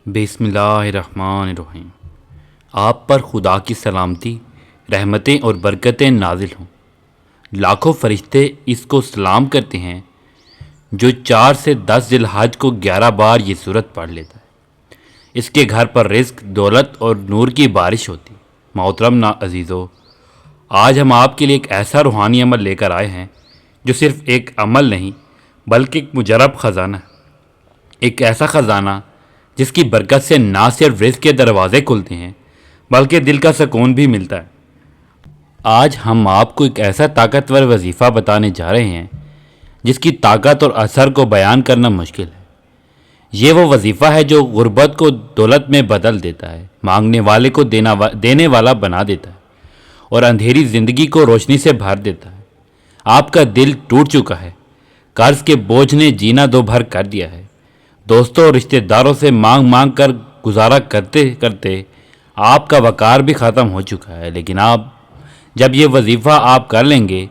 بسم اللہ الرحمن الرحیم۔ آپ پر خدا کی سلامتی، رحمتیں اور برکتیں نازل ہوں۔ لاکھوں فرشتے اس کو سلام کرتے ہیں جو 4 سے 10 ذی الحج کو 11 بار یہ سورت پڑھ لیتا ہے۔ اس کے گھر پر رزق، دولت اور نور کی بارش ہوتی۔ محترم عزیزو، آج ہم آپ کے لیے ایک ایسا روحانی عمل لے کر آئے ہیں جو صرف ایک عمل نہیں بلکہ ایک مجرب خزانہ ہے۔ ایک ایسا خزانہ جس کی برکت سے نہ صرف رزق کے دروازے کھلتے ہیں بلکہ دل کا سکون بھی ملتا ہے۔ آج ہم آپ کو ایک ایسا طاقتور وظیفہ بتانے جا رہے ہیں جس کی طاقت اور اثر کو بیان کرنا مشکل ہے۔ یہ وہ وظیفہ ہے جو غربت کو دولت میں بدل دیتا ہے، مانگنے والے کو دینے والا بنا دیتا ہے اور اندھیری زندگی کو روشنی سے بھر دیتا ہے۔ آپ کا دل ٹوٹ چکا ہے، قرض کے بوجھ نے جینا دو بھر کر دیا ہے، دوستوں اور رشتہ داروں سے مانگ کر گزارا کرتے کرتے آپ کا وقار بھی ختم ہو چکا ہے۔ لیکن جب یہ وظیفہ آپ کر لیں گے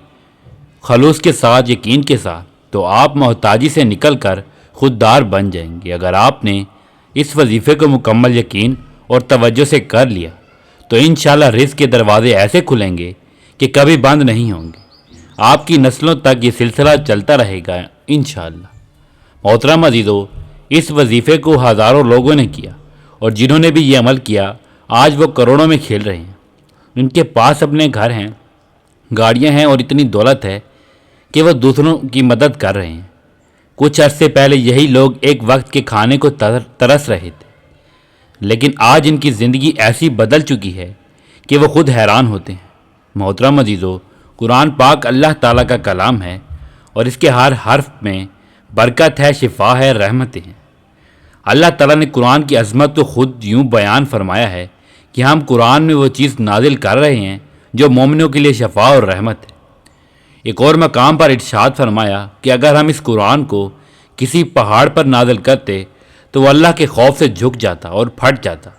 خلوص کے ساتھ، یقین کے ساتھ، تو آپ محتاجی سے نکل کر خوددار بن جائیں گے۔ اگر آپ نے اس وظیفے کو مکمل یقین اور توجہ سے کر لیا تو انشاءاللہ رزق کے دروازے ایسے کھلیں گے کہ کبھی بند نہیں ہوں گے۔ آپ کی نسلوں تک یہ سلسلہ چلتا رہے گا انشاءاللہ۔ محترم عزیزو، اس وظیفے کو ہزاروں لوگوں نے کیا اور جنہوں نے بھی یہ عمل کیا آج وہ کروڑوں میں کھیل رہے ہیں۔ ان کے پاس اپنے گھر ہیں، گاڑیاں ہیں اور اتنی دولت ہے کہ وہ دوسروں کی مدد کر رہے ہیں۔ کچھ عرصے پہلے یہی لوگ ایک وقت کے کھانے کو ترس رہے تھے، لیکن آج ان کی زندگی ایسی بدل چکی ہے کہ وہ خود حیران ہوتے ہیں۔ محترم عزیزو، قرآن پاک اللہ تعالیٰ کا کلام ہے اور اس کے ہر حرف میں برکت ہے، شفا ہے، رحمتیں ہیں۔ اللہ تعالیٰ نے قرآن کی عظمت کو خود یوں بیان فرمایا ہے کہ ہم قرآن میں وہ چیز نازل کر رہے ہیں جو مومنوں کے لیے شفا اور رحمت ہے۔ ایک اور مقام پر ارشاد فرمایا کہ اگر ہم اس قرآن کو کسی پہاڑ پر نازل کرتے تو وہ اللہ کے خوف سے جھک جاتا اور پھٹ جاتا۔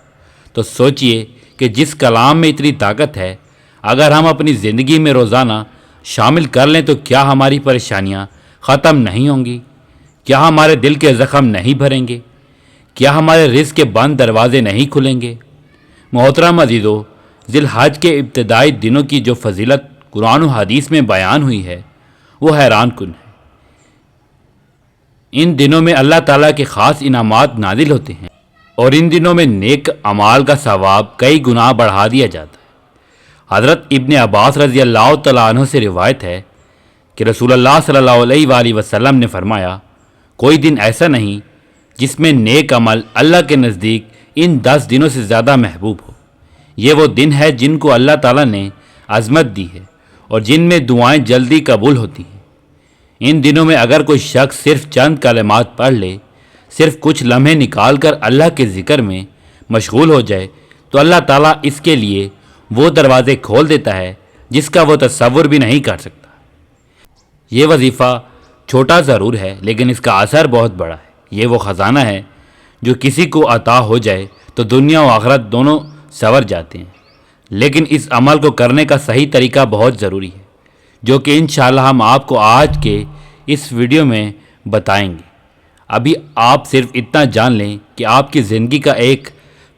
تو سوچئے کہ جس کلام میں اتنی طاقت ہے، اگر ہم اپنی زندگی میں روزانہ شامل کر لیں تو کیا ہماری پریشانیاں ختم نہیں ہوں گی؟ کیا ہمارے دل کے زخم نہیں بھریں گے؟ کیا ہمارے رزق کے بند دروازے نہیں کھلیں گے؟ محترم عزیزو، ذی الحج کے ابتدائی دنوں کی جو فضیلت قرآن و حدیث میں بیان ہوئی ہے وہ حیران کن ہے۔ ان دنوں میں اللہ تعالیٰ کے خاص انعامات نازل ہوتے ہیں اور ان دنوں میں نیک اعمال کا ثواب کئی گنا بڑھا دیا جاتا ہے۔ حضرت ابن عباس رضی اللہ تعالیٰ عنہ سے روایت ہے کہ رسول اللہ صلی اللہ علیہ وآلہ وسلم نے فرمایا، کوئی دن ایسا نہیں جس میں نیک عمل اللہ کے نزدیک ان 10 دنوں سے زیادہ محبوب ہو۔ یہ وہ دن ہے جن کو اللہ تعالیٰ نے عظمت دی ہے اور جن میں دعائیں جلدی قبول ہوتی ہیں۔ ان دنوں میں اگر کوئی شخص صرف چند کلمات پڑھ لے، صرف کچھ لمحے نکال کر اللہ کے ذکر میں مشغول ہو جائے تو اللہ تعالیٰ اس کے لیے وہ دروازے کھول دیتا ہے جس کا وہ تصور بھی نہیں کر سکتا۔ یہ وظیفہ چھوٹا ضرور ہے لیکن اس کا اثر بہت بڑا ہے۔ یہ وہ خزانہ ہے جو کسی کو عطا ہو جائے تو دنیا و آخرت دونوں سنور جاتے ہیں۔ لیکن اس عمل کو کرنے کا صحیح طریقہ بہت ضروری ہے، جو کہ انشاءاللہ ہم آپ کو آج کے اس ویڈیو میں بتائیں گے۔ ابھی آپ صرف اتنا جان لیں کہ آپ کی زندگی کا ایک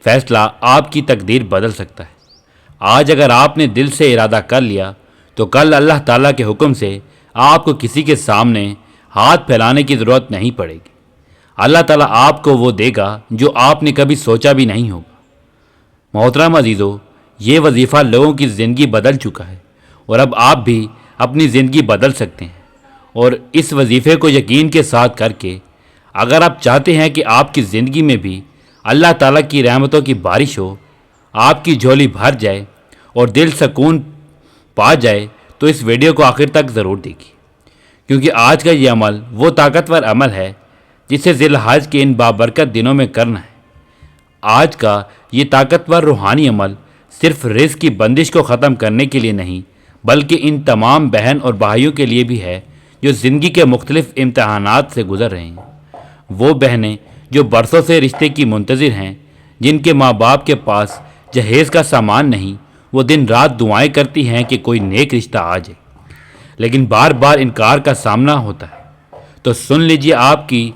فیصلہ آپ کی تقدیر بدل سکتا ہے۔ آج اگر آپ نے دل سے ارادہ کر لیا تو کل اللہ تعالیٰ کے حکم سے آپ کو کسی کے سامنے ہاتھ پھیلانے کی ضرورت نہیں پڑے گی۔ اللہ تعالیٰ آپ کو وہ دے گا جو آپ نے کبھی سوچا بھی نہیں ہوگا۔ محترم عزیزو، یہ وظیفہ لوگوں کی زندگی بدل چکا ہے اور اب آپ بھی اپنی زندگی بدل سکتے ہیں۔ اور اس وظیفے کو یقین کے ساتھ کر کے اگر آپ چاہتے ہیں کہ آپ کی زندگی میں بھی اللہ تعالیٰ کی رحمتوں کی بارش ہو، آپ کی جھولی بھر جائے اور دل سکون پا جائے، تو اس ویڈیو کو آخر تک ضرور دیکھیے، کیونکہ آج کا یہ عمل وہ طاقتور عمل ہے جسے ذی الحج کے ان بابرکت دنوں میں کرنا ہے۔ آج کا یہ طاقتور روحانی عمل صرف رزق کی بندش کو ختم کرنے کے لیے نہیں بلکہ ان تمام بہن اور بھائیوں کے لیے بھی ہے جو زندگی کے مختلف امتحانات سے گزر رہے ہیں۔ وہ بہنیں جو برسوں سے رشتے کی منتظر ہیں، جن کے ماں باپ کے پاس جہیز کا سامان نہیں، وہ دن رات دعائیں کرتی ہیں کہ کوئی نیک رشتہ آ جائے، لیکن بار بار انکار کا سامنا ہوتا ہے۔ تو سن لیجیے، آپ کی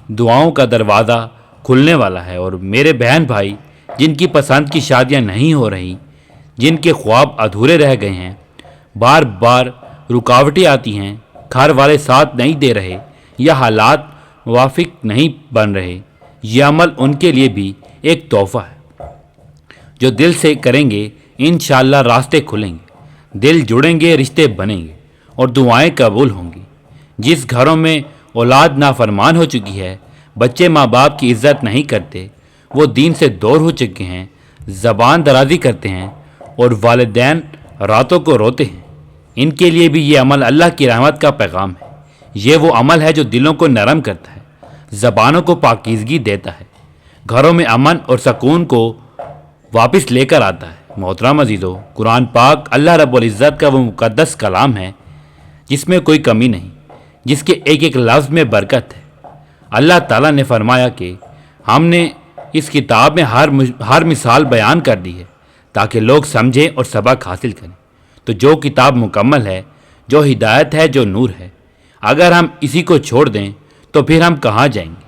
دعاؤں کا دروازہ کھلنے والا ہے، اور میرے بہن بھائی جن کی پسند کی شادیاں نہیں ہو رہی، جن کے خواب ادھورے رہ گئے ہیں، بار بار رکاوٹیں آتی ہیں، گھر والے ساتھ نہیں دے رہے یا حالات موافق نہیں بن رہے، یہ عمل ان کے لیے بھی ایک تحفہ ہے۔ جو دل سے کریں گے انشاءاللہ راستے کھلیں گے، دل جڑیں گے، رشتے بنیں گے اور دعائیں قبول ہوں گی۔ جس گھروں میں اولاد نافرمان ہو چکی ہے، بچے ماں باپ کی عزت نہیں کرتے، وہ دین سے دور ہو چکے ہیں، زبان درازی کرتے ہیں اور والدین راتوں کو روتے ہیں، ان کے لیے بھی یہ عمل اللہ کی رحمت کا پیغام ہے۔ یہ وہ عمل ہے جو دلوں کو نرم کرتا ہے، زبانوں کو پاکیزگی دیتا ہے، گھروں میں امن اور سکون کو واپس لے کر آتا ہے۔ محترم عزیزو، قرآن پاک اللہ رب العزت کا وہ مقدس کلام ہے جس میں کوئی کمی نہیں، جس کے ایک ایک لفظ میں برکت ہے۔ اللہ تعالیٰ نے فرمایا کہ ہم نے اس کتاب میں ہر مثال بیان کر دی ہے تاکہ لوگ سمجھیں اور سبق حاصل کریں۔ تو جو کتاب مکمل ہے، جو ہدایت ہے، جو نور ہے، اگر ہم اسی کو چھوڑ دیں تو پھر ہم کہاں جائیں گے؟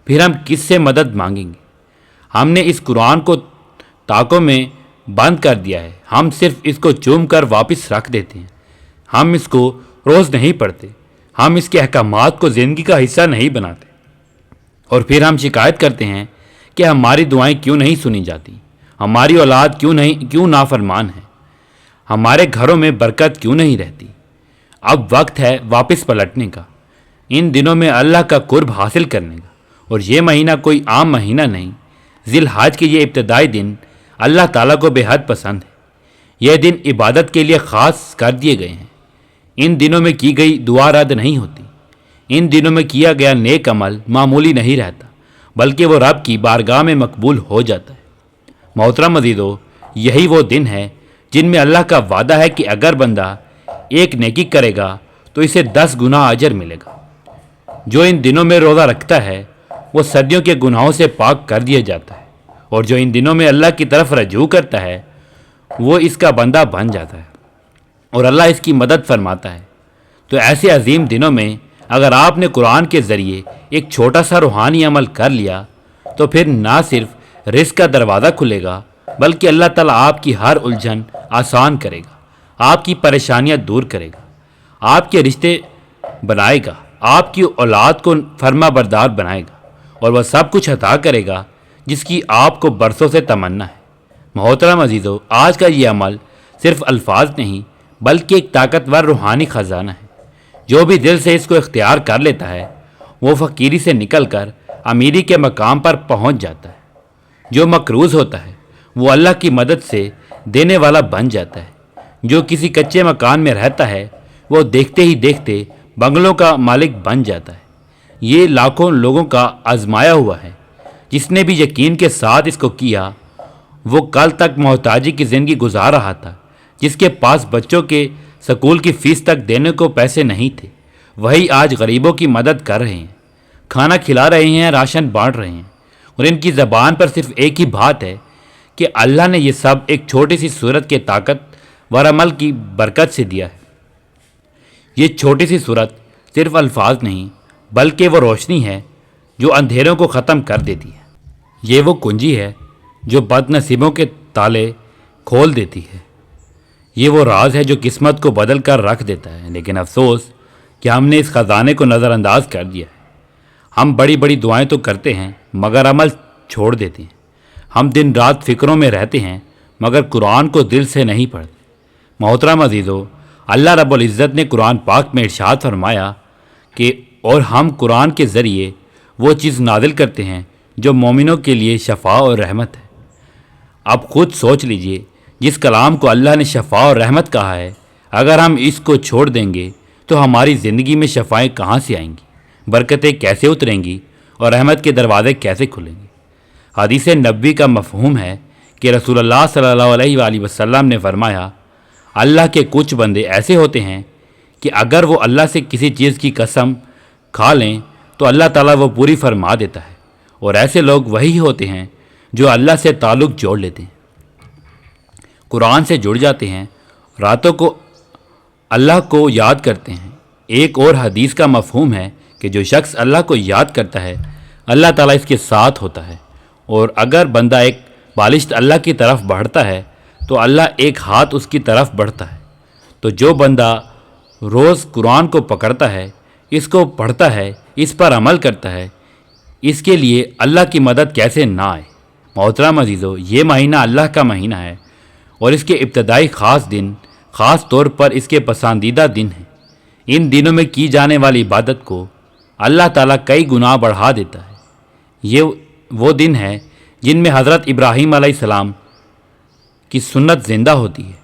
پھر ہم کس سے مدد مانگیں گے؟ ہم نے اس قرآن کو طاقوں میں بند کر دیا ہے، ہم صرف اس کو چوم کر واپس رکھ دیتے ہیں، ہم اس کو روز نہیں پڑھتے، ہم اس کے احکامات کو زندگی کا حصہ نہیں بناتے، اور پھر ہم شکایت کرتے ہیں کہ ہماری دعائیں کیوں نہیں سنی جاتی، ہماری اولاد کیوں نافرمان ہے، ہمارے گھروں میں برکت کیوں نہیں رہتی۔ اب وقت ہے واپس پلٹنے کا، ان دنوں میں اللہ کا قرب حاصل کرنے کا، اور یہ مہینہ کوئی عام مہینہ نہیں۔ ذی الحج کے یہ ابتدائی دن اللہ تعالیٰ کو بے حد پسند ہے، یہ دن عبادت کے لیے خاص کر دیے گئے ہیں۔ ان دنوں میں کی گئی دعا رد نہیں ہوتی، ان دنوں میں کیا گیا نیک عمل معمولی نہیں رہتا بلکہ وہ رب کی بارگاہ میں مقبول ہو جاتا ہے۔ محترم عزیزو، یہی وہ دن ہے جن میں اللہ کا وعدہ ہے کہ اگر بندہ ایک نیکی کرے گا تو اسے 10 گنا اجر ملے گا۔ جو ان دنوں میں روزہ رکھتا ہے وہ صدیوں کے گناہوں سے پاک کر دیا جاتا ہے، اور جو ان دنوں میں اللہ کی طرف رجوع کرتا ہے وہ اس کا بندہ بن جاتا ہے اور اللہ اس کی مدد فرماتا ہے۔ تو ایسے عظیم دنوں میں اگر آپ نے قرآن کے ذریعے ایک چھوٹا سا روحانی عمل کر لیا تو پھر نہ صرف رزق کا دروازہ کھلے گا بلکہ اللہ تعالیٰ آپ کی ہر الجھن آسان کرے گا، آپ کی پریشانیاں دور کرے گا، آپ کے رشتے بنائے گا، آپ کی اولاد کو فرما بردار بنائے گا، اور وہ سب کچھ عطا کرے گا جس کی آپ کو برسوں سے تمنا ہے۔ محترم عزیزو، آج کا یہ عمل صرف الفاظ نہیں بلکہ ایک طاقتور روحانی خزانہ ہے۔ جو بھی دل سے اس کو اختیار کر لیتا ہے وہ فقیری سے نکل کر امیری کے مقام پر پہنچ جاتا ہے۔ جو مقروض ہوتا ہے وہ اللہ کی مدد سے دینے والا بن جاتا ہے۔ جو کسی کچے مکان میں رہتا ہے وہ دیکھتے ہی دیکھتے بنگلوں کا مالک بن جاتا ہے۔ یہ لاکھوں لوگوں کا آزمایا ہوا ہے، جس نے بھی یقین کے ساتھ اس کو کیا وہ کل تک محتاجی کی زندگی گزار رہا تھا، جس کے پاس بچوں کے سکول کی فیس تک دینے کو پیسے نہیں تھے، وہی آج غریبوں کی مدد کر رہے ہیں، کھانا کھلا رہے ہیں، راشن بانٹ رہے ہیں، اور ان کی زبان پر صرف ایک ہی بات ہے کہ اللہ نے یہ سب ایک چھوٹی سی صورت کے طاقت ور عمل کی برکت سے دیا ہے۔ یہ چھوٹی سی صورت صرف الفاظ نہیں بلکہ وہ روشنی ہے جو اندھیروں کو ختم کر دیتی ہے۔ یہ وہ کنجی ہے جو بد نصیبوں کے تالے کھول دیتی ہے۔ یہ وہ راز ہے جو قسمت کو بدل کر رکھ دیتا ہے، لیکن افسوس کہ ہم نے اس خزانے کو نظر انداز کر دیا ہے۔ ہم بڑی بڑی دعائیں تو کرتے ہیں مگر عمل چھوڑ دیتے ہیں، ہم دن رات فکروں میں رہتے ہیں مگر قرآن کو دل سے نہیں پڑھتے۔ محترم عزیزو، اللہ رب العزت نے قرآن پاک میں ارشاد فرمایا کہ اور ہم قرآن کے ذریعے وہ چیز نازل کرتے ہیں جو مومنوں کے لیے شفا اور رحمت ہے۔ اب خود سوچ لیجئے، جس کلام کو اللہ نے شفا اور رحمت کہا ہے، اگر ہم اس کو چھوڑ دیں گے تو ہماری زندگی میں شفائیں کہاں سے آئیں گی، برکتیں کیسے اتریں گی اور رحمت کے دروازے کیسے کھلیں گے؟ حدیث نبوی کا مفہوم ہے کہ رسول اللہ صلی اللہ علیہ وآلہ وسلم نے فرمایا، اللہ کے کچھ بندے ایسے ہوتے ہیں کہ اگر وہ اللہ سے کسی چیز کی قسم کھا لیں تو اللہ تعالیٰ وہ پوری فرما دیتا ہے، اور ایسے لوگ وہی ہوتے ہیں جو اللہ سے تعلق جوڑ لیتے ہیں، قرآن سے جڑ جاتے ہیں، راتوں کو اللہ کو یاد کرتے ہیں۔ ایک اور حدیث کا مفہوم ہے کہ جو شخص اللہ کو یاد کرتا ہے اللہ تعالیٰ اس کے ساتھ ہوتا ہے، اور اگر بندہ ایک بالشت اللہ کی طرف بڑھتا ہے تو اللہ ایک ہاتھ اس کی طرف بڑھتا ہے۔ تو جو بندہ روز قرآن کو پکڑتا ہے، اس کو پڑھتا ہے، اس پر عمل کرتا ہے، اس کے لیے اللہ کی مدد کیسے نہ آئے۔ محترم عزیزو، یہ مہینہ اللہ کا مہینہ ہے، اور اس کے ابتدائی خاص دن خاص طور پر اس کے پسندیدہ دن ہیں۔ ان دنوں میں کی جانے والی عبادت کو اللہ تعالیٰ کئی گنا بڑھا دیتا ہے۔ یہ وہ دن ہے جن میں حضرت ابراہیم علیہ السلام کی سنت زندہ ہوتی ہے،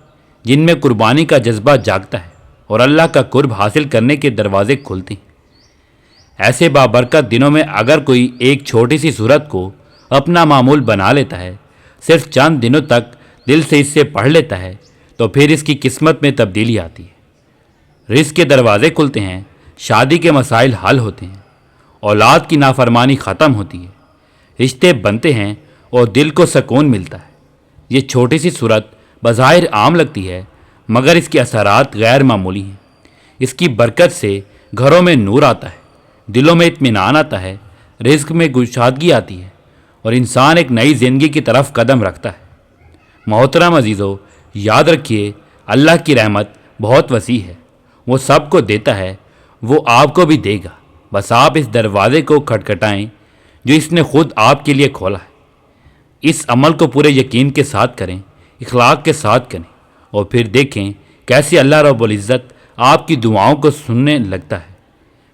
جن میں قربانی کا جذبہ جاگتا ہے اور اللہ کا قرب حاصل کرنے کے دروازے کھلتے ہیں۔ ایسے بابرکت دنوں میں اگر کوئی ایک چھوٹی سی سورت کو اپنا معمول بنا لیتا ہے، صرف چند دنوں تک دل سے اس سے پڑھ لیتا ہے، تو پھر اس کی قسمت میں تبدیلی آتی ہے، رزق کے دروازے کھلتے ہیں، شادی کے مسائل حل ہوتے ہیں، اولاد کی نافرمانی ختم ہوتی ہے، رشتے بنتے ہیں اور دل کو سکون ملتا ہے۔ یہ چھوٹی سی سورت بظاہر عام لگتی ہے، مگر اس کے اثرات غیر معمولی ہیں۔ اس کی برکت سے گھروں میں نور آتا ہے، دلوں میں اطمینان آتا ہے، رزق میں گشادگی آتی ہے، اور انسان ایک نئی زندگی کی طرف قدم رکھتا ہے۔ محترم عزیزو، یاد رکھیے، اللہ کی رحمت بہت وسیع ہے، وہ سب کو دیتا ہے، وہ آپ کو بھی دے گا، بس آپ اس دروازے کو کھٹکھٹائیں جو اس نے خود آپ کے لیے کھولا ہے۔ اس عمل کو پورے یقین کے ساتھ کریں، اخلاق کے ساتھ کریں، اور پھر دیکھیں کیسے اللہ رب العزت آپ کی دعاؤں کو سننے لگتا ہے۔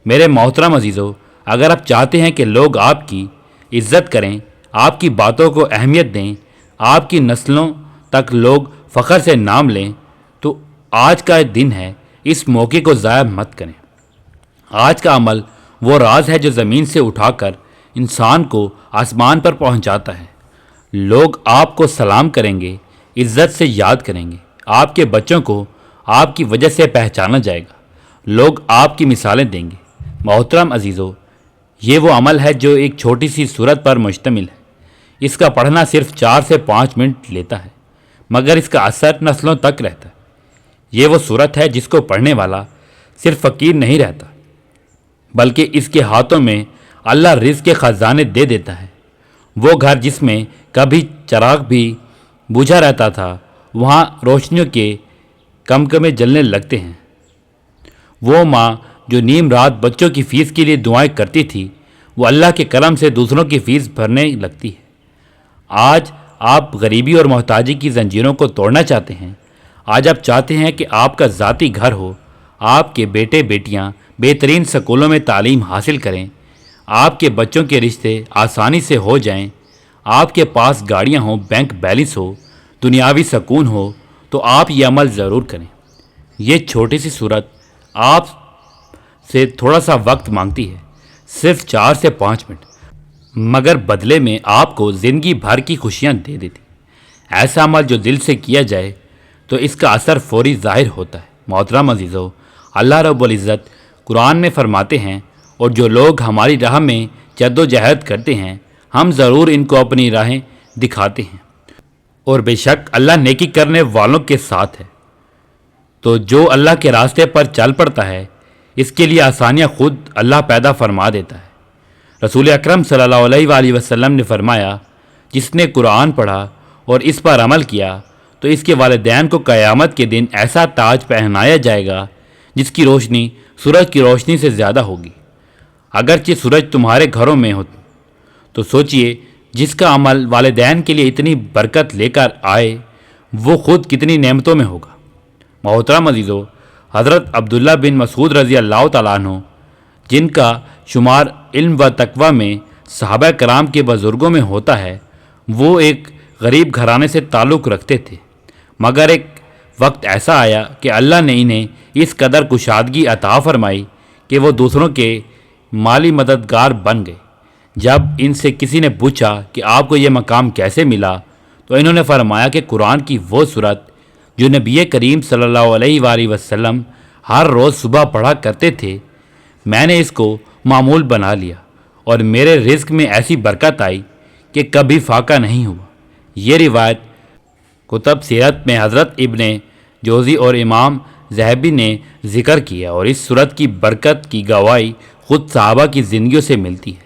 میرے محترم عزیزو، اگر آپ چاہتے ہیں کہ لوگ آپ کی عزت کریں، آپ کی باتوں کو اہمیت دیں، آپ کی نسلوں تک لوگ فخر سے نام لیں، تو آج کا دن ہے، اس موقع کو ضائع مت کریں۔ آج کا عمل وہ راز ہے جو زمین سے اٹھا کر انسان کو آسمان پر پہنچاتا ہے۔ لوگ آپ کو سلام کریں گے، عزت سے یاد کریں گے، آپ کے بچوں کو آپ کی وجہ سے پہچانا جائے گا، لوگ آپ کی مثالیں دیں گے۔ محترم عزیزو، یہ وہ عمل ہے جو ایک چھوٹی سی سورت پر مشتمل ہے۔ اس کا پڑھنا صرف 4 سے 5 منٹ لیتا ہے، مگر اس کا اثر نسلوں تک رہتا ہے۔ یہ وہ سورت ہے جس کو پڑھنے والا صرف فقیر نہیں رہتا، بلکہ اس کے ہاتھوں میں اللہ رزق کے خزانے دے دیتا ہے۔ وہ گھر جس میں کبھی چراغ بھی بجھا رہتا تھا، وہاں روشنیوں کے کمکمے جلنے لگتے ہیں۔ وہ ماں جو نیم رات بچوں کی فیس کے لیے دعائیں کرتی تھی، وہ اللہ کے کرم سے دوسروں کی فیس بھرنے لگتی ہے۔ آج آپ غریبی اور محتاجی کی زنجیروں کو توڑنا چاہتے ہیں۔ آج آپ چاہتے ہیں کہ آپ کا ذاتی گھر ہو، آپ کے بیٹے بیٹیاں بہترین سکولوں میں تعلیم حاصل کریں، آپ کے بچوں کے رشتے آسانی سے ہو جائیں، آپ کے پاس گاڑیاں ہوں، بینک بیلنس ہو، دنیاوی سکون ہو، تو آپ یہ عمل ضرور کریں۔ یہ چھوٹی سی صورت آپ سے تھوڑا سا وقت مانگتی ہے، صرف 4 سے 5 منٹ، مگر بدلے میں آپ کو زندگی بھر کی خوشیاں دے دیتی۔ ایسا عمل جو دل سے کیا جائے تو اس کا اثر فوری ظاہر ہوتا ہے۔ محترم عزیزو، اللہ رب العزت قرآن میں فرماتے ہیں، اور جو لوگ ہماری راہ میں جد و جہد کرتے ہیں، ہم ضرور ان کو اپنی راہیں دکھاتے ہیں، اور بے شک اللہ نیکی کرنے والوں کے ساتھ ہے۔ تو جو اللہ کے راستے پر چل پڑتا ہے، اس کے لیے آسانیاں خود اللہ پیدا فرما دیتا ہے۔ رسول اکرم صلی اللہ علیہ وآلہ وسلم نے فرمایا، جس نے قرآن پڑھا اور اس پر عمل کیا تو اس کے والدین کو قیامت کے دن ایسا تاج پہنایا جائے گا جس کی روشنی سورج کی روشنی سے زیادہ ہوگی۔ اگرچہ سورج تمہارے گھروں میں ہو تو سوچئے جس کا عمل والدین کے لیے اتنی برکت لے کر آئے، وہ خود کتنی نعمتوں میں ہوگا۔ محترم عزیزو، حضرت عبداللہ بن مسعود رضی اللہ تعالیٰ عنہ، جن کا شمار علم و تقوی میں صحابہ کرام کے بزرگوں میں ہوتا ہے، وہ ایک غریب گھرانے سے تعلق رکھتے تھے، مگر ایک وقت ایسا آیا کہ اللہ نے انہیں اس قدر کشادگی عطا فرمائی کہ وہ دوسروں کے مالی مددگار بن گئے۔ جب ان سے کسی نے پوچھا کہ آپ کو یہ مقام کیسے ملا، تو انہوں نے فرمایا کہ قرآن کی وہ سورت جو نبی کریم صلی اللہ علیہ وآلہ وسلم ہر روز صبح پڑھا کرتے تھے، میں نے اس کو معمول بنا لیا، اور میرے رزق میں ایسی برکت آئی کہ کبھی فاقہ نہیں ہوا۔ یہ روایت کتب سیرت میں حضرت ابن جوزی اور امام ذہبی نے ذکر کیا، اور اس سورت کی برکت کی گواہی خود صحابہ کی زندگیوں سے ملتی ہے۔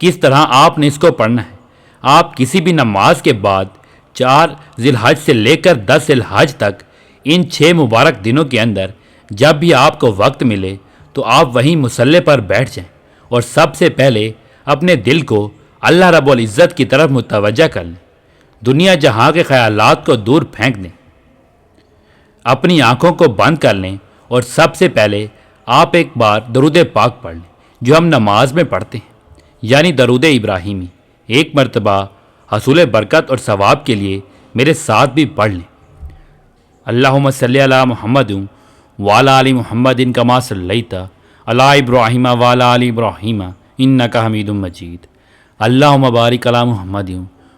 کس طرح آپ نے اس کو پڑھنا ہے۔ آپ کسی بھی نماز کے بعد 4 ذی الحج سے لے کر 10 ذی الحج تک ان 6 مبارک دنوں کے اندر جب بھی آپ کو وقت ملے تو آپ وہیں مصلی پر بیٹھ جائیں اور سب سے پہلے اپنے دل کو اللہ رب العزت کی طرف متوجہ کر لیں، دنیا جہاں کے خیالات کو دور پھینک دیں، اپنی آنکھوں کو بند کر لیں اور سب سے پہلے آپ ایک بار درود پاک پڑھ لیں جو ہم نماز میں پڑھتے ہیں، یعنی درود ابراہیمی۔ ایک مرتبہ حصول برکت اور ثواب کے لیے میرے ساتھ بھی پڑھ لیں۔ اللہم صلی علی محمد وعلی آل محمد کما صلیت علی ابراہیم وعلی آل ابراہیم انک حمید مجید۔ اللہم بارک علی محمد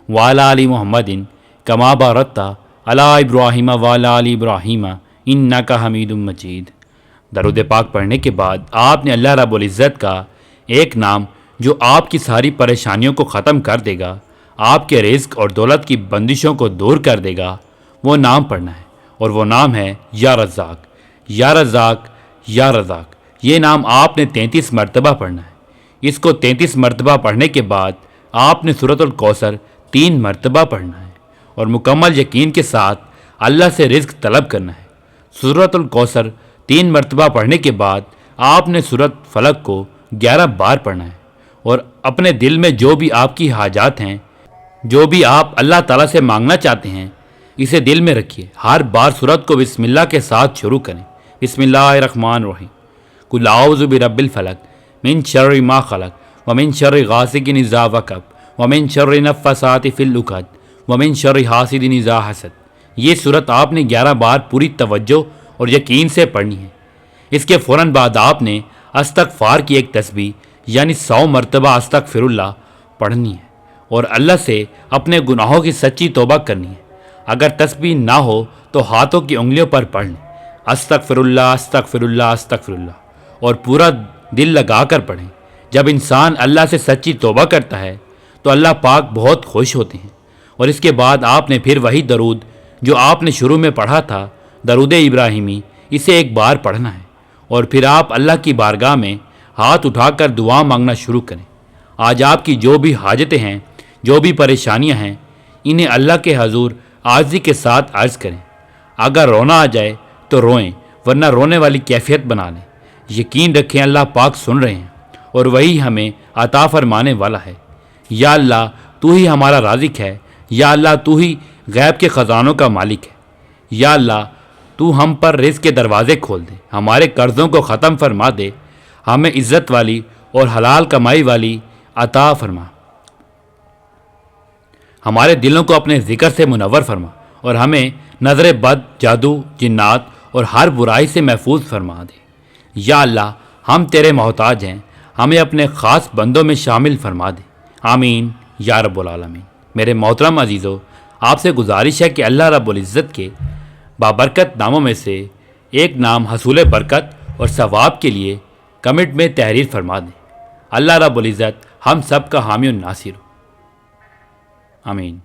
وعلی آل محمد کما بارکت علی ابراہیم وعلی آل ابراہیم انک حمید مجید۔ درود پاک پڑھنے کے بعد آپ نے اللہ رب العزت کا ایک نام جو آپ کی ساری پریشانیوں کو ختم کر دے گا، آپ کے رزق اور دولت کی بندشوں کو دور کر دے گا، وہ نام پڑھنا ہے، اور وہ نام ہے یا رزاق، یا رزاق، یا رزاق۔ یہ نام آپ نے 33 مرتبہ پڑھنا ہے۔ اس کو 33 مرتبہ پڑھنے کے بعد آپ نے سورۃ الکوثر 3 مرتبہ پڑھنا ہے اور مکمل یقین کے ساتھ اللہ سے رزق طلب کرنا ہے۔ سورۃ الکوثر 3 مرتبہ پڑھنے کے بعد آپ نے سورۃ فلق کو 11 بار پڑھنا ہے، اور اپنے دل میں جو بھی آپ کی حاجات ہیں، جو بھی آپ اللہ تعالیٰ سے مانگنا چاہتے ہیں، اسے دل میں رکھیے۔ ہر بار سورت کو بسم اللہ کے ساتھ شروع کریں۔ بسم اللہ الرحمن الرحیم۔ قل اعوذ برب الفلق من شر ما خلق ومن شر غاسق اذا وقب ومن شر النفاثات فی العقد ومن شر حاسد اذا حسد۔ یہ سورت آپ نے 11 بار پوری توجہ اور یقین سے پڑھنی ہے۔ اس کے فوراً بعد آپ نے استغفار کی ایک تسبیح یعنی 100 مرتبہ استغفر اللہ پڑھنی ہے اور اللہ سے اپنے گناہوں کی سچی توبہ کرنی ہے۔ اگر تسبیح نہ ہو تو ہاتھوں کی انگلیوں پر پڑھ لیں، استغفر اللہ استغفر اللہ استغفر اللہ، اور پورا دل لگا کر پڑھیں۔ جب انسان اللہ سے سچی توبہ کرتا ہے تو اللہ پاک بہت خوش ہوتے ہیں۔ اور اس کے بعد آپ نے پھر وہی درود جو آپ نے شروع میں پڑھا تھا، درود ابراہیمی، اسے ایک بار پڑھنا ہے، اور پھر آپ اللہ کی بارگاہ میں ہاتھ اٹھا کر دعا مانگنا شروع کریں۔ آج آپ کی جو بھی حاجتیں ہیں، جو بھی پریشانیاں ہیں، انہیں اللہ کے حضور عاجزی کے ساتھ عرض کریں۔ اگر رونا آ جائے تو روئیں، ورنہ رونے والی کیفیت بنا لیں۔ یقین رکھیں اللہ پاک سن رہے ہیں اور وہی ہمیں عطا فرمانے والا ہے۔ یا اللہ تو ہی ہمارا رازق ہے، یا اللہ تو ہی غیب کے خزانوں کا مالک ہے۔ یا اللہ تو ہم پر رزق کے دروازے کھول دے، ہمارے قرضوں کو ختم فرما دے، ہمیں عزت والی اور حلال کمائی والی عطا فرما، ہمارے دلوں کو اپنے ذکر سے منور فرما، اور ہمیں نظر بد، جادو، جنات اور ہر برائی سے محفوظ فرما دے۔ یا اللہ ہم تیرے محتاج ہیں، ہمیں اپنے خاص بندوں میں شامل فرما دے۔ آمین یا رب العالمین۔ میرے محترم عزیزو، آپ سے گزارش ہے کہ اللہ رب العزت کے بابرکت ناموں میں سے ایک نام حصول برکت اور ثواب کے لیے کمنٹ میں تحریر فرما دیں۔ اللہ رب العزت ہم سب کا حامی و ناصر ہو۔ آمین۔